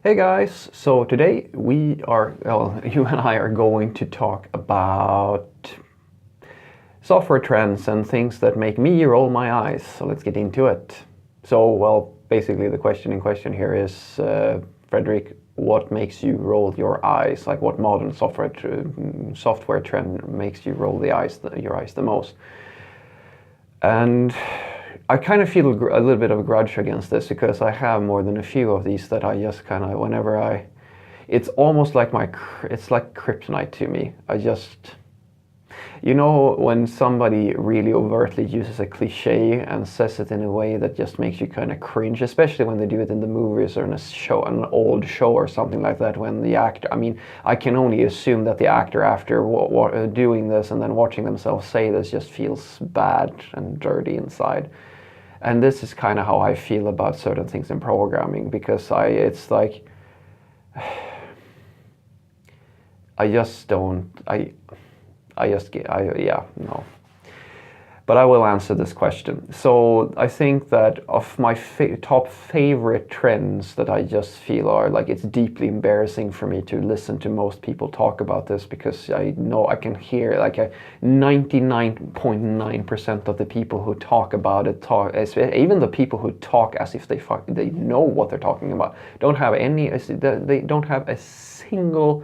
Hey guys, so today you and I are going to talk about software trends and things that make me roll my eyes. So let's get into it. Basically the question in question here is, Frederick, what makes you roll your eyes? Like what modern software trend makes you roll your eyes the most? And I kind of feel a little bit of a grudge against this because I have more than a few of these that I just kind of, it's almost like it's like kryptonite to me. When somebody really overtly uses a cliche and says it in a way that just makes you kind of cringe, especially when they do it in the movies or in an old show or something like that, when the actor, I can only assume that the actor after doing this and then watching themselves say this just feels bad and dirty inside. And this is kind of how I feel about certain things in programming, because it's like, no. But I will answer this question. So I think that of my top favorite trends that I just feel are like, it's deeply embarrassing for me to listen to most people talk about this, because I know I can hear like 99.9% of the people who talk about it even the people who talk as if they know what they're talking about, they don't have a single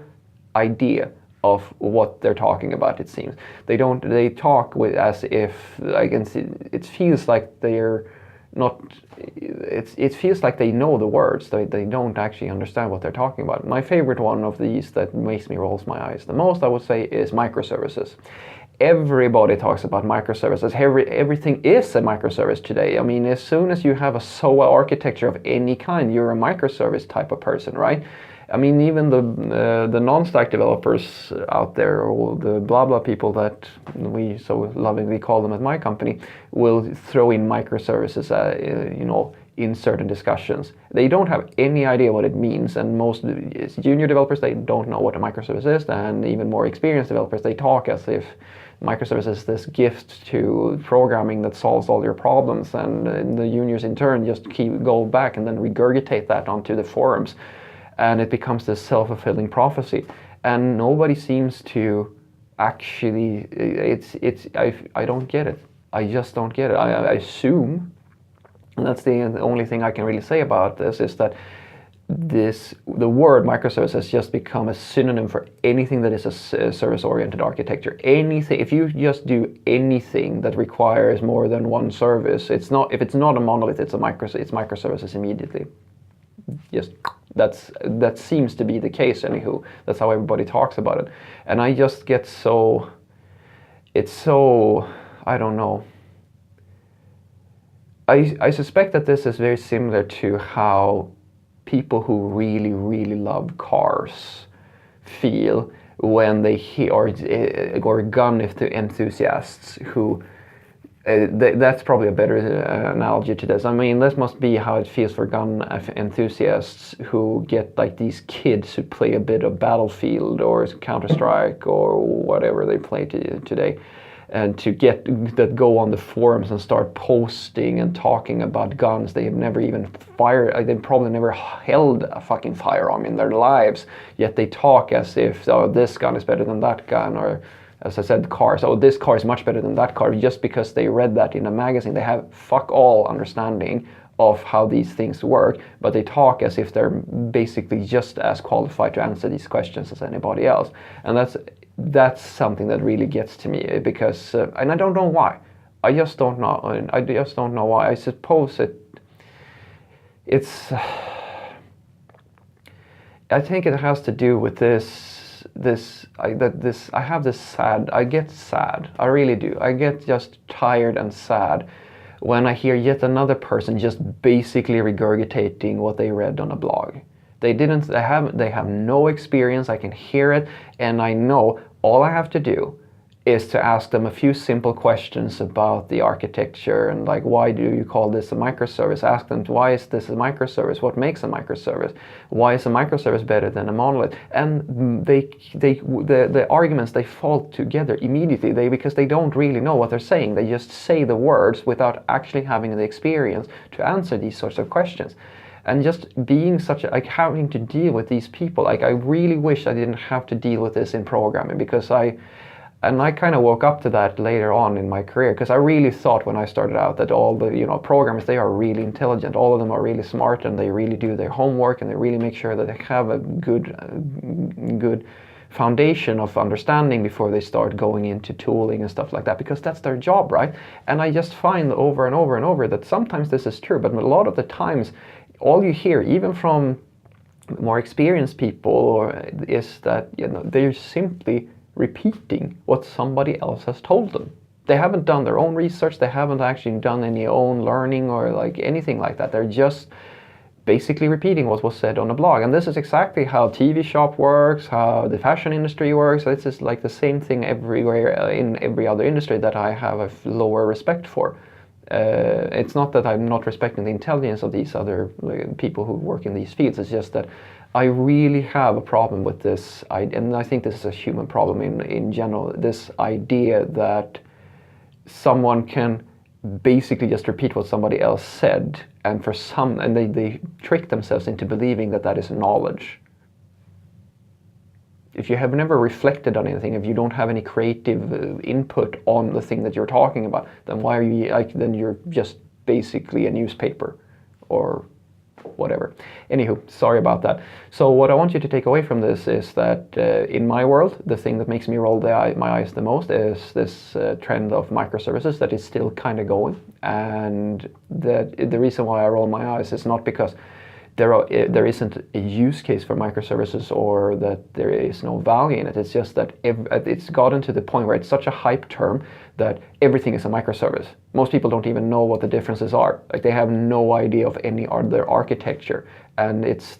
idea of what they're talking about. It seems they talk as if it feels like they're not, it feels like they know the words, they don't actually understand what they're talking about. My favorite one of these that makes me roll my eyes the most, I would say, is microservices. Everybody talks about microservices. Everything is a microservice today. As soon as you have a SOA architecture of any kind, you're a microservice type of person, right? Even the non-stack developers out there, or the blah blah people that we so lovingly call them at my company, will throw in microservices, in certain discussions. They don't have any idea what it means, and most junior developers, they don't know what a microservice is, and even more experienced developers, they talk as if microservice is this gift to programming that solves all your problems, and the juniors in turn just go back and then regurgitate that onto the forums. And it becomes this self-fulfilling prophecy, and nobody seems to actually. I don't get it. I just don't get it. I assume, and that's the only thing I can really say about this, is that the word microservice has just become a synonym for anything that is a service-oriented architecture. Anything, if you just do anything that requires more than one service, it's not. If it's not a monolith, it's microservices immediately. Yes, that seems to be the case. Anywho, that's how everybody talks about it, and I just get I don't know. I suspect that this is very similar to how people who really, really love cars feel when they hear, or gun enthusiasts who. That's probably a better analogy to this. This must be how it feels for gun enthusiasts who get like these kids who play a bit of Battlefield or Counter-Strike or whatever they play today, and to get that go on the forums and start posting and talking about guns. They have never even fired, they've probably never held a fucking firearm in their lives, yet they talk as if, oh, this gun is better than that gun, or as I said, cars. Oh, this car is much better than that car, just because they read that in a magazine. They have fuck all understanding of how these things work, but they talk as if they're basically just as qualified to answer these questions as anybody else. And that's something that really gets to me, because, and I don't know why. I just don't know. I just don't know why. I suppose it's. I think it has to do with I get sad. I really do. I get just tired and sad when I hear yet another person just basically regurgitating what they read on a blog. They have no experience. I can hear it, and I know all I have to do is to ask them a few simple questions about the architecture, and like, why do you call this a microservice? Ask them, why is this a microservice? What makes a microservice? Why is a microservice better than a monolith? And the arguments, they fall together immediately, because they don't really know what they're saying. They just say the words without actually having the experience to answer these sorts of questions. and just being such a, like having to deal with these people. Like I really wish I didn't have to deal with this in programming, because I kind of woke up to that later on in my career, because I really thought when I started out that all the programmers, they are really intelligent, all of them are really smart, and they really do their homework, and they really make sure that they have a good foundation of understanding before they start going into tooling and stuff like that, because that's their job, right? And I just find over and over and over that sometimes this is true, but a lot of the times all you hear, even from more experienced people, is that they're simply repeating what somebody else has told them. They haven't done their own research, they haven't actually done any own learning or like anything like that. They're just basically repeating what was said on a blog. And this is exactly how TV shop works, how the fashion industry works. It's just like the same thing everywhere in every other industry that I have a lower respect for. It's not that I'm not respecting the intelligence of these other people who work in these fields. It's just that I really have a problem with this, and I think this is a human problem in general, this idea that someone can basically just repeat what somebody else said, and they trick themselves into believing that that is knowledge. If you have never reflected on anything, if you don't have any creative input on the thing that you're talking about, then why are you then you're just basically a newspaper or whatever. Anywho, sorry about that. So what I want you to take away from this is that in my world, the thing that makes me roll my eyes the most is this trend of microservices that is still kind of going. And the reason why I roll my eyes is not because there isn't a use case for microservices or that there is no value in it. It's just that it's gotten to the point where it's such a hype term that everything is a microservice. Most people don't even know what the differences are. Like they have no idea of any other architecture, and it's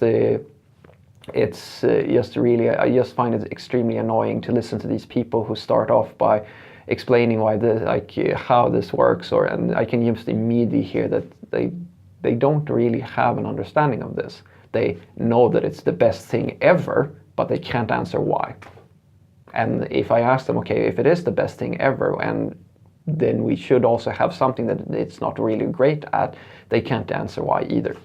just really, I just find it extremely annoying to listen to these people who start off by explaining why how this works, and I can just immediately hear that they don't really have an understanding of this. They know that it's the best thing ever, but they can't answer why. And if I ask them, okay, if it is the best thing ever, and then we should also have something that it's not really great at, they can't answer why either.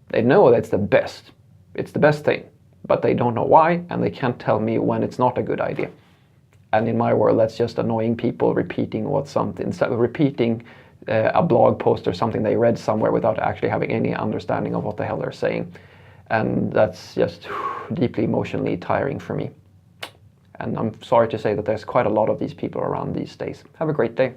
They know that it's the best thing, but they don't know why, and they can't tell me when it's not a good idea. And in my world, that's just annoying people repeating a blog post or something they read somewhere without actually having any understanding of what the hell they're saying. And that's just deeply emotionally tiring for me. And I'm sorry to say that there's quite a lot of these people around these days. Have a great day.